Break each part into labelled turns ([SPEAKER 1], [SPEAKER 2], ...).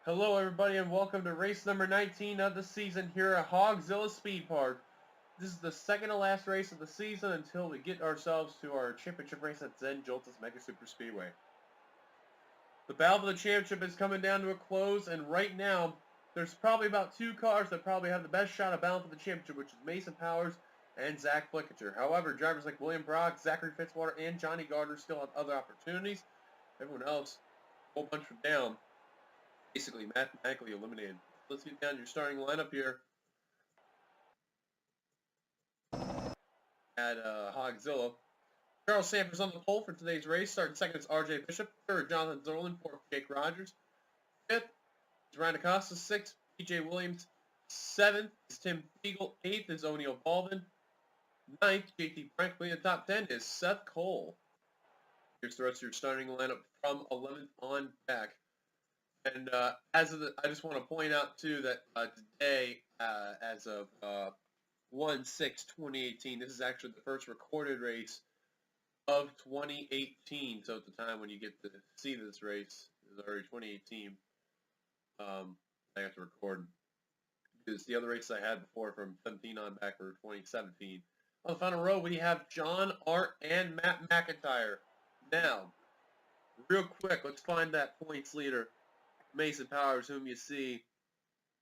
[SPEAKER 1] Hello everybody and welcome to race number 19 of the season here at Hogzilla Speedpark. This is the second to last race of the season until we get ourselves to our championship race at Joltis Mega Super Speedway. The battle for the championship is coming down to a close, and right now there's probably about two cars that probably have the best shot of battling for the championship, which is Mason Powers and Zach Flickinger. However, drivers like William Brock, Zachary Fitzwater, and Johnny Gardner still have other opportunities. Everyone else, a whole bunch from down, basically mathematically eliminated. Let's get down to your starting lineup here at Hogzilla. Charles Sanford's on the pole for today's race. Starting second is RJ Bishop. Third, Jonathan Zerlin. Fourth, Jake Rogers. Fifth is Ryan Acosta. Sixth, PJ Williams. Seventh is Tim Fiegel. Eighth is O'Neal Baldwin. Ninth, JT Frank. The top 10 is Seth Cole. Here's the rest of your starting lineup from 11th on back. And I just want to point out too that today, as of 1/6/2018, this is actually the first recorded race of 2018. So at the time when you get to see this race, it was already 2018. I have to record because the other races I had before from 17 on back were 2017. On the final row, we have John Art and Matt McIntyre. Now, real quick, let's find that points leader. Mason Powers, whom you see,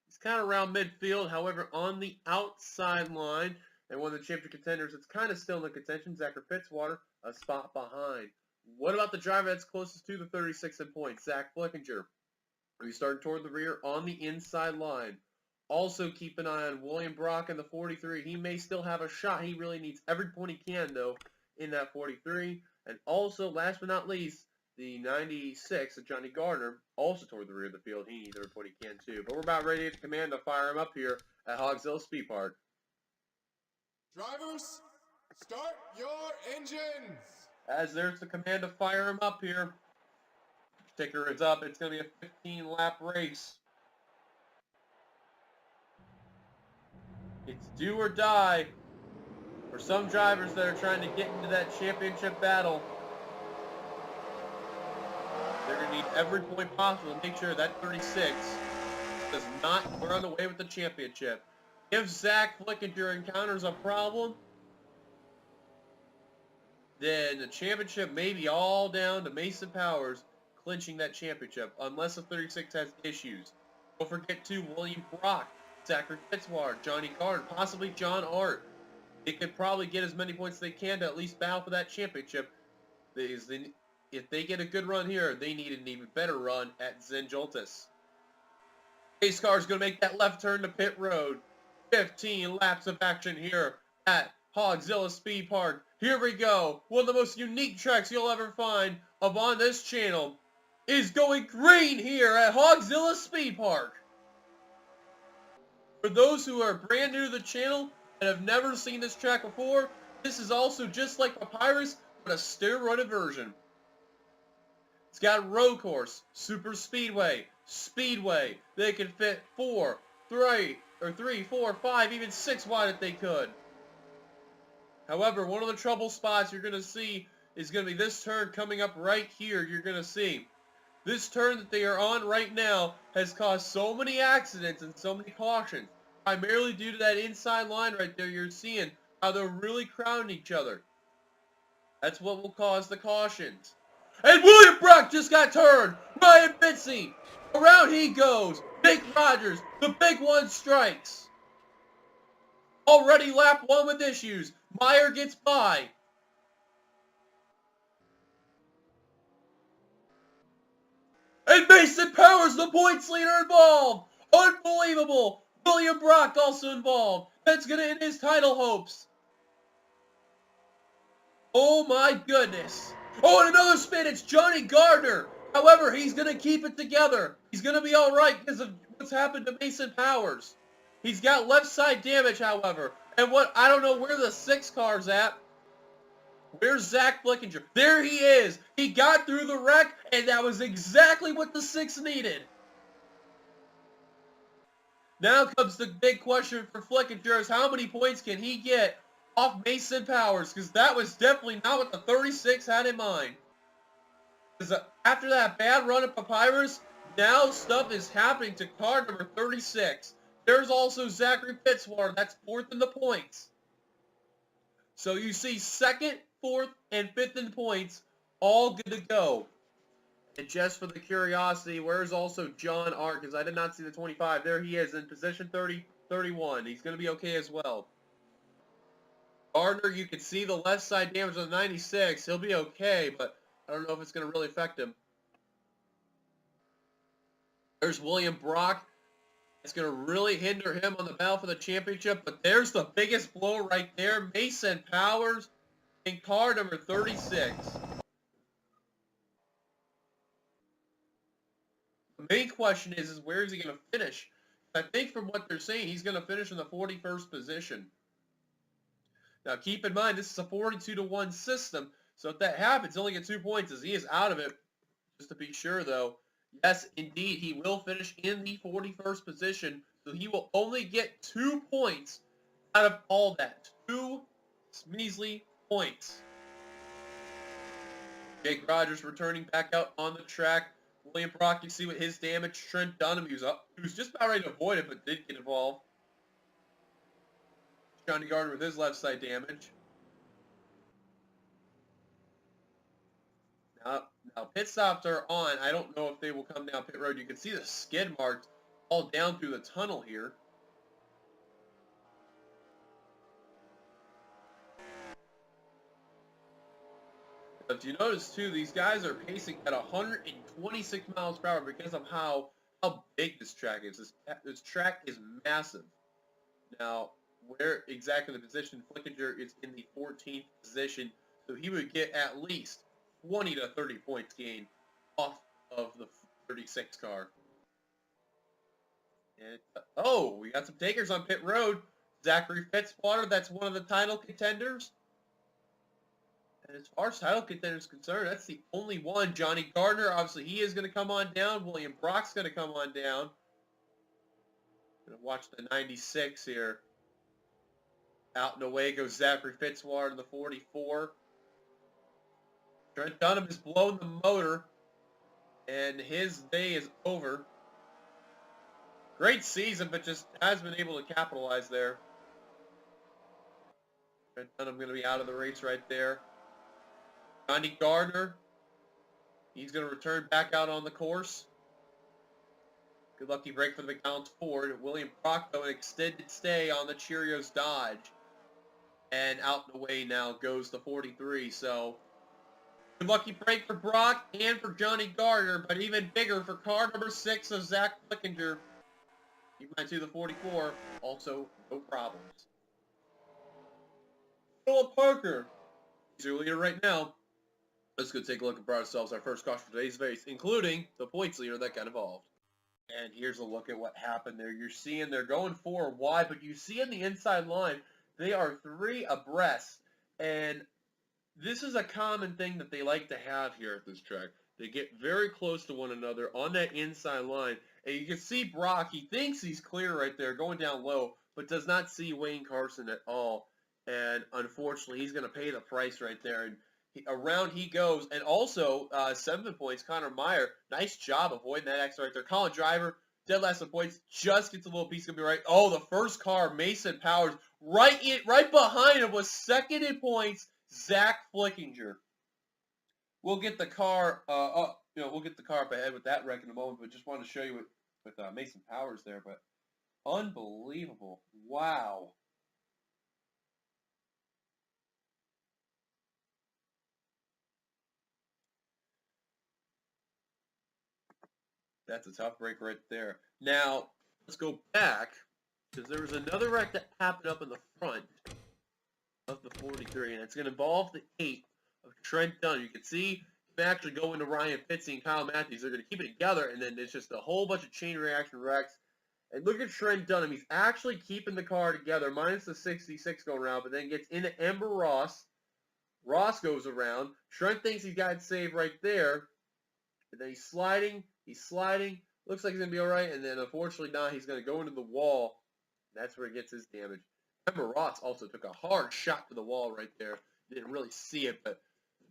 [SPEAKER 1] he's kind of around midfield. However, on the outside line, and one of the championship contenders, it's kind of still in the contention. Zachary Fitzwater, a spot behind. What about the driver that's closest to the 36 in points, Zach Flickinger? He's starting toward the rear on the inside line. Also, keep an eye on William Brock in the 43. He may still have a shot. He really needs every point he can, though, in that 43. And also, last but not least, the 96 of Johnny Gardner, also toward the rear of the field. He needs every point he can too. But we're about ready to command to fire him up here at Hogzilla Speedpark.
[SPEAKER 2] Drivers, start your engines!
[SPEAKER 1] As there's the command to fire him up here. Ticker is up. It's going to be a 15-lap race. It's do or die for some drivers that are trying to get into that championship battle. They're going to need every point possible to make sure that 36 does not run away with the championship. If Zach Flickinger encounters a problem, then the championship may be all down to Mason Powers clinching that championship, unless the 36 has issues. Don't forget too, William Brock, Zachary Fitzwater, Johnny Gardner, possibly John Art. They could probably get as many points as they can to at least battle for that championship. If they get a good run here, they need an even better run at Joltis. Pace car is going to make that left turn to pit road. 15 laps of action here at Hogzilla Speedpark. Here we go. One of the most unique tracks you'll ever find up on this channel is going green here at Hogzilla Speedpark. For those who are brand new to the channel and have never seen this track before, this is also just like Papyrus, but a steroided version. It's got road course, super speedway, speedway. They can fit 3, 4, 5, even 6 wide if they could. However, one of the trouble spots you're going to see is going to be this turn coming up right here. You're going to see this turn that they are on right now has caused so many accidents and so many cautions, primarily due to that inside line right there. You're seeing how they're really crowding each other. That's what will cause the cautions. And William Brock just got turned. Ryan Bitsy. Around he goes. Jake Rogers. The big one strikes. Already lap 1 with issues. Meyer gets by. And Mason Powers, the points leader, involved. Unbelievable. William Brock also involved. That's going to end his title hopes. Oh my goodness. Oh, and another spin. It's Johnny Gardner. However, he's going to keep it together. He's going to be all right because of what's happened to Mason Powers. He's got left side damage, however. And I don't know where the 6 car's at. Where's Zach Flickinger? There he is. He got through the wreck, and that was exactly what the 6 needed. Now comes the big question for Flickinger is how many points can he get off Mason Powers, because that was definitely not what the 36 had in mind. Because after that bad run at Papyrus, now stuff is happening to car number 36. There's also Zachary Fitzwater. That's 4th in the points. So you see 2nd, 4th, and 5th in points, all good to go. And just for the curiosity, where's also John Art? Because I did not see the 25. There he is in position 31. He's going to be okay as well. Gardner, you can see the left side damage on the 96. He'll be okay, but I don't know if it's going to really affect him. There's William Brock. It's going to really hinder him on the battle for the championship, but there's the biggest blow right there. Mason Powers in car number 36. The main question is where is he going to finish? I think from what they're saying, he's going to finish in the 41st position. Now, keep in mind, this is a 42-to-1 system, so if that happens, he'll only get 2 points as he is out of it. Just to be sure, though, yes, indeed, he will finish in the 41st position, so he will only get 2 points out of all that. 2 measly points. Jake Rogers returning back out on the track. William Brock, you see what his damage. Trent Dunham, he was just about ready to avoid it, but did get involved. Johnny Gardner with his left side damage. Now pit stops are on. I don't know if they will come down pit road. You can see the skid marks all down through the tunnel here. If you notice too, these guys are pacing at 126 miles per hour because of how big this track is. This track is massive. Now, where exactly the position, Flickinger is in the 14th position, so he would get at least 20 to 30 points gained off of the 36 car. And, oh, we got some takers on pit road. Zachary Fitzwater, that's one of the title contenders. And as far as title contenders concerned, that's the only one. Johnny Gardner, obviously, he is going to come on down. William Brock's going to come on down. Going to watch the 96 here. Out and away goes Zachary Fitzwater in the 44. Trent Dunham has blown the motor, and his day is over. Great season, but just has been able to capitalize there. Trent Dunham going to be out of the race right there. Johnny Gardner, he's going to return back out on the course. Good lucky break for the McDonald's Ford. William Brock, though, an extended stay on the Cheerios Dodge. And out and away now goes the 43. So, good lucky break for Brock and for Johnny Gardner, but even bigger for car number 6 of Zach Flickinger. He went to the 44. Also, no problems. Philip Parker, he's your leader right now. Let's go take a look at ourselves our first caution for today's race, including the points leader that got involved. And here's a look at what happened there. You're seeing they're going 4 wide, but you see in the inside line, they are 3 abreast. And this is a common thing that they like to have here at this track. They get very close to one another on that inside line. And you can see Brock, he thinks he's clear right there, going down low, but does not see Wayne Carson at all. And unfortunately, he's going to pay the price right there. And around he goes. And also, 7 points, Connor Meyer. Nice job avoiding that accident right there. Colin Driver, dead last of points, just gets a little piece. Going to be right. Oh, the first car, Mason Powers, right behind him was 2nd in points, Zach Flickinger. We'll get the car up. We'll get the car up ahead with that wreck in a moment. But just wanted to show you with Mason Powers there. But unbelievable! Wow. That's a tough break right there. Now, let's go back, because there was another wreck that happened up in the front of the 43, and it's going to involve the 8 of Trent Dunham. You can see him actually go into Ryan Fitzy and Kyle Matthews. They're going to keep it together, and then there's just a whole bunch of chain reaction wrecks. And look at Trent Dunham. He's actually keeping the car together, minus the 66 going around, but then gets into Ember Ross. Ross goes around. Trent thinks he's got it saved right there, and then he's sliding. Looks like he's going to be all right. And then, unfortunately, not. He's going to go into the wall. That's where he gets his damage. Remember, Ross also took a hard shot to the wall right there. Didn't really see it, but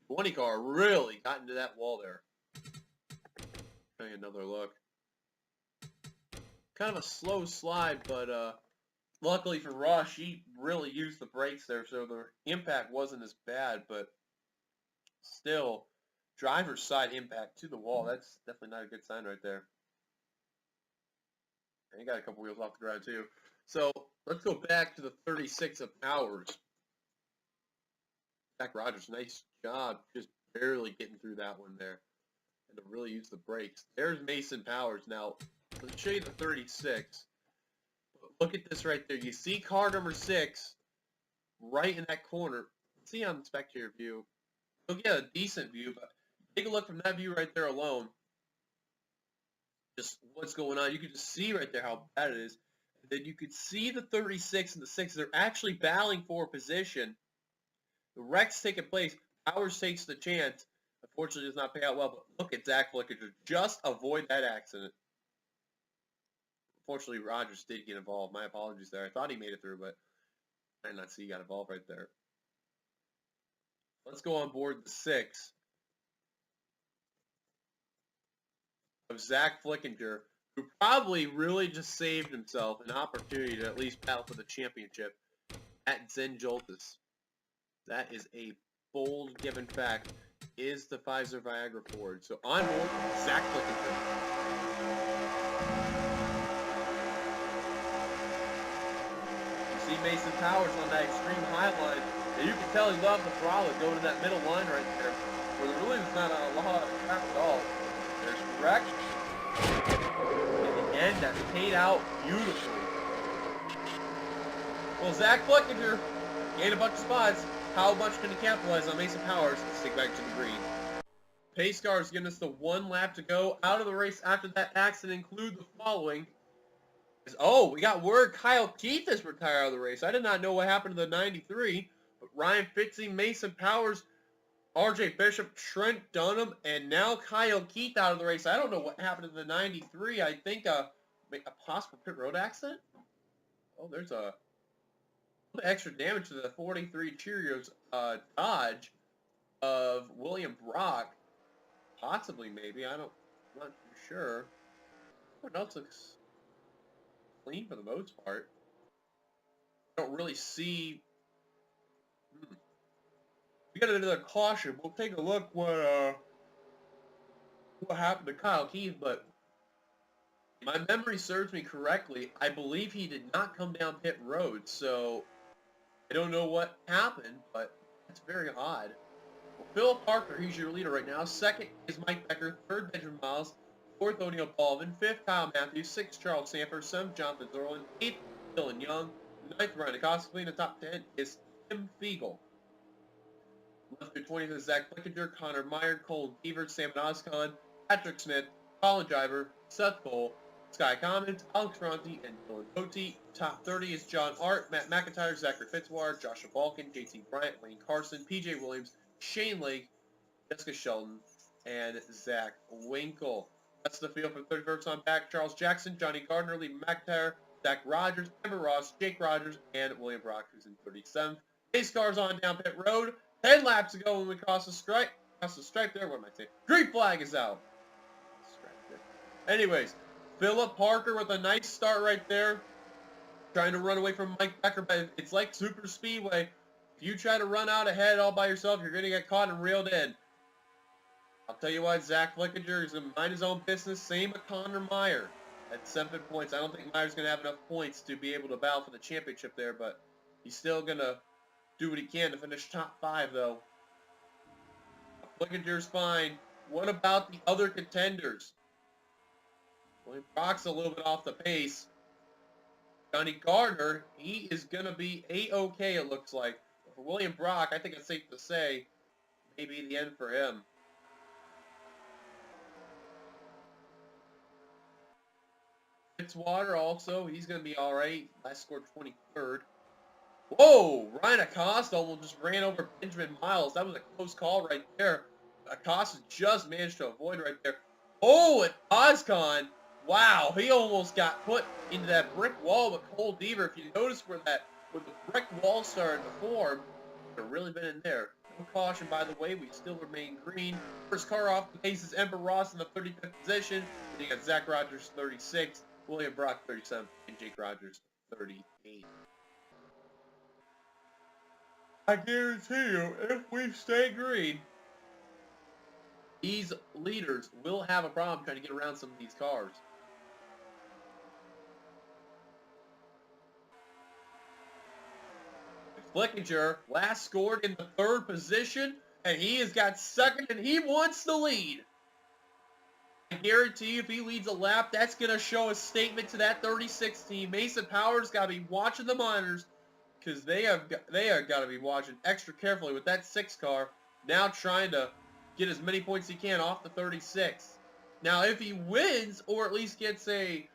[SPEAKER 1] the 20 car really got into that wall there. Show you another look. kind of a slow slide, but luckily for Rush, he really used the brakes there, so the impact wasn't as bad, but still, driver's side impact to the wall, that's definitely not a good sign right there. And he got a couple wheels off the ground too. So let's go back to the 36 of Powers. Zach Rogers, nice job just barely getting through that one there. And to really use the brakes. There's Mason Powers. Now, let's show you the 36. Look at this right there. You see car number 6 right in that corner. See on the spectator view. You'll get a decent view, but take a look from that view right there alone. Just what's going on. You can just see right there how bad it is. And then you could see the 36 and the 6. They're actually battling for a position. The wreck's taking place. Powers takes the chance. Unfortunately, does not pay out well, but look at Zach Flickinger. Just avoid that accident. Unfortunately, Rogers did get involved. My apologies there. I thought he made it through, but I did not see he got involved right there. Let's go on board the 6 of Zach Flickinger, who probably really just saved himself an opportunity to at least battle for the championship at Zen Joltis. That is a bold given fact. Is the Pfizer Viagra Ford. So on board, Zach Flickinger. You see Mason Powers on that extreme high line, and you can tell he loved the throttle going to that middle line right there, where there really was not a lot of traffic at all. There's wreck. In the end, that's paid out beautifully. Well, Zach Flickinger gained a bunch of spots. How much can he capitalize on Mason Powers to stick back to the green? Pace cars giving us the 1 lap to go. Out of the race after that accident include the following. Oh, we got word Kyle Keith is retired out of the race. I did not know what happened to the 93. But Ryan Fitzy, Mason Powers, RJ Bishop, Trent Dunham, and now Kyle Keith out of the race. I don't know what happened to the 93. I think a possible pit road accident? Oh, there's a extra damage to the 43 Cheerios Dodge of William Brock. Possibly, maybe. I'm not too sure. Everyone else looks clean for the most part. I don't really see... We got another caution. We'll take a look what happened to Kyle Keith, but if my memory serves me correctly, I believe he did not come down pit road, so I don't know what happened, but that's very odd. Well, Phil Parker, he's your leader right now. Second is Mike Becker. Third, Benjamin Miles. Fourth, O'Neal Baldwin. Fifth, Kyle Matthews. Sixth, Charles Sanford. Seventh, Jonathan Zorlin. Eighth, Dylan Young. Ninth, Ryan Acosta. In the top 10 is Tim Fiegel. Left through 20th is Zach Flickinger, Connor Meyer, Colin Beaver, Sam Noscon, Patrick Smith, Colin Driver, Seth Cole, Sky Commons, Alex Ronti, and Dylan Cote. Top 30 is John Art, Matt McIntyre, Zachary Fitzwater, Joshua Balkin, JT Bryant, Wayne Carson, PJ Williams, Shane Lake, Jessica Sheldon, and Zach Winkle. That's the field for 31st on back. Charles Jackson, Johnny Gardner, Lee McIntyre, Zach Rogers, Amber Ross, Jake Rogers, and William Brock, who's in 37th. Pace cars on down pit road. 10 laps ago when we cross the stripe. Cross the stripe there. What am I saying? Green flag is out. Anyways, Philip Parker with a nice start right there. Trying to run away from Mike Becker, but it's like super speedway. If you try to run out ahead all by yourself, you're going to get caught and reeled in. I'll tell you what, Zach Flickinger is going to mind his own business. Same with Connor Meyer at 7 points. I don't think Meyer's going to have enough points to be able to battle for the championship there, but he's still going to do what he can to finish top 5, though. Flickinger's fine. What about the other contenders? William Brock's a little bit off the pace. Johnny Gardner, he is going to be A-okay, it looks like. But for William Brock, I think it's safe to say, maybe the end for him. Fitzwater also, he's going to be all right. Last scored 23rd. Whoa! Ryan Acosta almost just ran over Benjamin Miles. That was a close call right there. Acosta just managed to avoid right there. Oh, and Ozcon. Wow, he almost got put into that brick wall with Cole Deaver. If you notice where the brick wall started to form, could have really been in there. No caution, by the way. We still remain green. First car off the pace is Ember Ross in the 35th position. Then you got Zach Rogers, 36th. William Brock 37, and Jake Rogers 38. I guarantee you, if we stay green, these leaders will have a problem trying to get around some of these cars. Flickinger last scored in the 3rd position, and he has got 2nd, and he wants the lead. I guarantee you, if he leads a lap, that's going to show a statement to that 36 team. Mason Powers got to be watching the monitors, because they have got to be watching extra carefully with that 6 car, now trying to get as many points he can off the 36. Now, if he wins, or at least gets I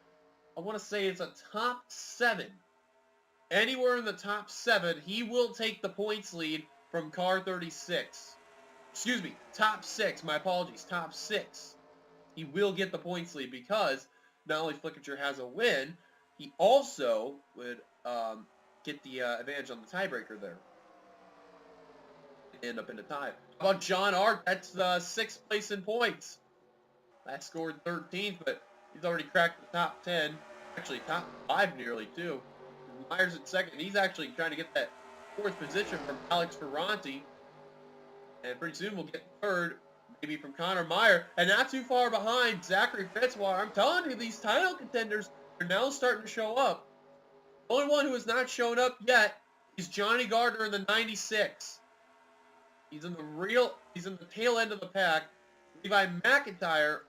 [SPEAKER 1] want to say it's a top 7, anywhere in the top 7, he will take the points lead from car 36. Excuse me, top 6, my apologies, top 6. He will get the points lead because not only Flickinger has a win, he also would get the advantage on the tiebreaker there. End up in a tie. How about John Art? That's 6th place in points. Last scored 13th, but he's already cracked the top 10. Actually, top 5 nearly, too. Myers at 2nd. He's actually trying to get that 4th position from Alex Ferranti. And pretty soon we'll get 3rd, maybe from Connor Meyer. And not too far behind, Zachary Fitzwater. I'm telling you, these title contenders are now starting to show up. The only one who has not shown up yet is Johnny Gardner in the 96. He's in the tail end of the pack. Levi McIntyre.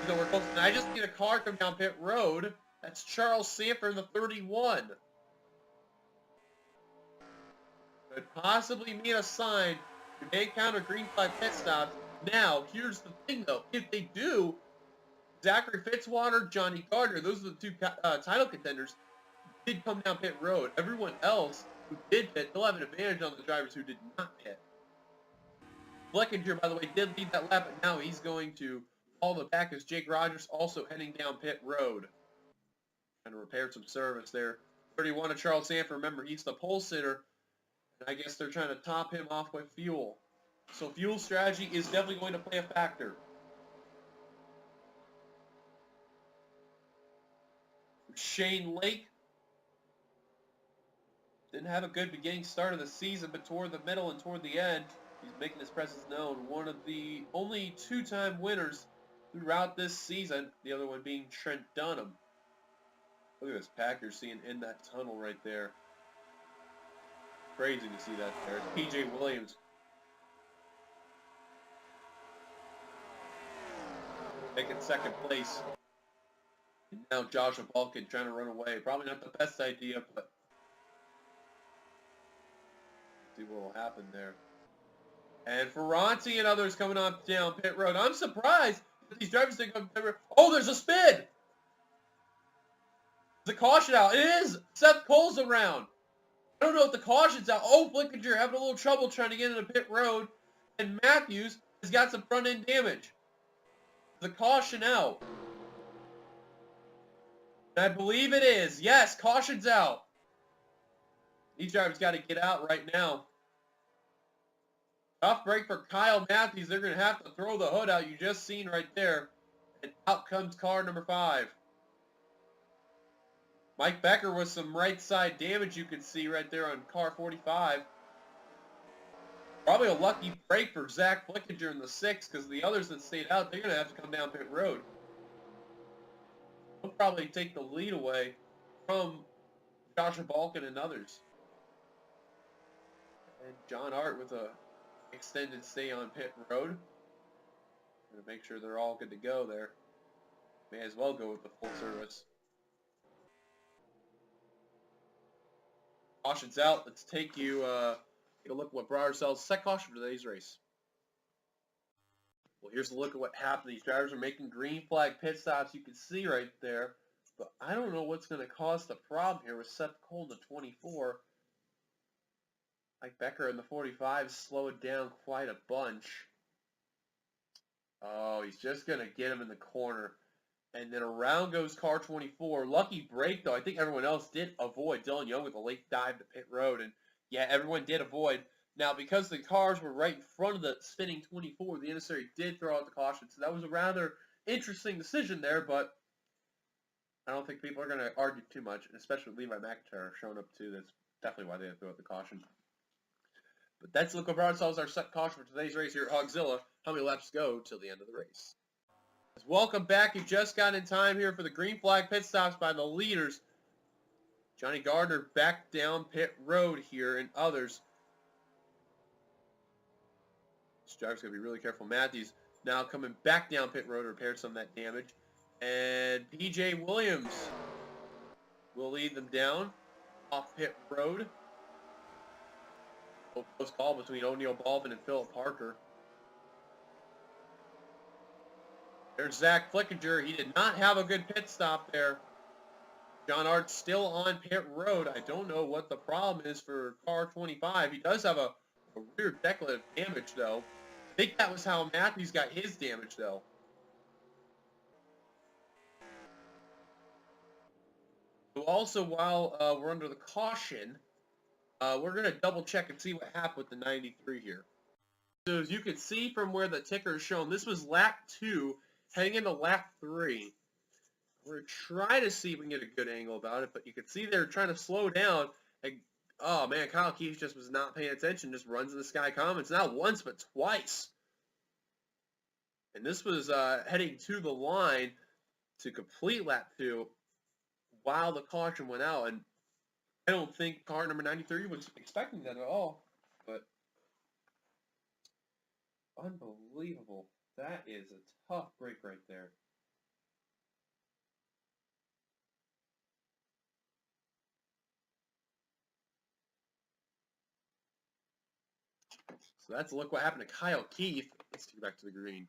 [SPEAKER 1] We're close. And I just need a car come down pit road. That's Charles Sanford in the 31. Could possibly mean a sign. You may encounter green flag pit stops. Now, here's the thing, though. If they do, Zachary Fitzwater, Johnny Gardner, those are the 2 title contenders, did come down pit road. Everyone else who did pit, they'll have an advantage on the drivers who did not pit. Flickinger, by the way, did lead that lap, but now he's going to fall the back as Jake Rogers also heading down pit road. Trying to repair some service there. 31 of Charles Sanford. Remember, he's the pole sitter. And I guess they're trying to top him off with fuel. So fuel strategy is definitely going to play a factor. Shane Lake didn't have a good beginning start of the season, but toward the middle and toward the end, he's making his presence known. One of the only 2-time winners throughout this season, the other one being Trent Dunham. Look at this pack you're seeing in that tunnel right there. Crazy to see that there. It's PJ Williams. Taking 2nd place. And now Joshua Balkin trying to run away. Probably not the best idea, but see what will happen there. And Ferranti and others coming on down pit road. I'm surprised that these drivers didn't come pit road. Oh, there's a spin! The caution out. It is Seth Cole's around. I don't know if the caution's out. Oh, Flickinger having a little trouble trying to get into pit road. And Matthews has got some front end damage. The caution out. And I believe it is. Yes, caution's out. These drivers got to get out right now. Tough break for Kyle Matthews. They're going to have to throw the hood out. You just seen right there. And out comes car number 5. Mike Becker with some right side damage you can see right there on car 45. Probably a lucky break for Zach Flickinger in the 6 because the others that stayed out, they're going to have to come down pit road. He'll probably take the lead away from Joshua Balkin and others. And John Hart with a extended stay on pit road. Going to make sure they're all good to go there. May as well go with the full service. Caution's out. Let's take a look at what brought ourselves set caution for today's race. Well, here's a look at what happened. These drivers are making green flag pit stops. You can see right there. But I don't know what's going to cause the problem here with Seth Cole in the 24. Mike Becker in the 45 slowed down quite a bunch. Oh, he's just going to get him in the corner. And then around goes car 24. Lucky break, though. I think everyone else did avoid. Dylan Young with a late dive to pit road. And, yeah, everyone did avoid. Now, because the cars were right in front of the spinning 24, the NNSCRA did throw out the caution. So that was a rather interesting decision there, but I don't think people are going to argue too much, especially with Levi McIntyre showing up too. That's definitely why they threw out the caution. But that's look over ourselves, our set caution for today's race here at Hogzilla. How many laps go till the end of the race? Welcome back. You just got in time here for the green flag pit stops by the leaders. Johnny Gardner back down pit road here, and others. This driver's going to be really careful. Matthews now coming back down pit road to repair some of that damage. And P.J. Williams will lead them down off pit road. A close call between O'Neal Baldwin and Philip Parker. There's Zach Flickinger. He did not have a good pit stop there. John Art's still on pit road. I don't know what the problem is for car 25. He does have a rear decorative damage, though. I think that was how Matthews got his damage, though. So also, while we're under the caution, we're going to double check and see what happened with the 93 here. So as you can see from where the ticker is shown, this was lap 2, heading into lap 3. We're going to try to see if we can get a good angle about it, but you can see they're trying to slow down. And, oh, man, Kyle Keith just was not paying attention, just runs in the Sky Commons, not once, but twice. And this was heading to the line to complete lap 2 while the caution went out. And I don't think car number 93 was expecting that at all, but unbelievable. That is a tough break right there. So that's a look what happened to Kyle Keith. Let's get back to the green.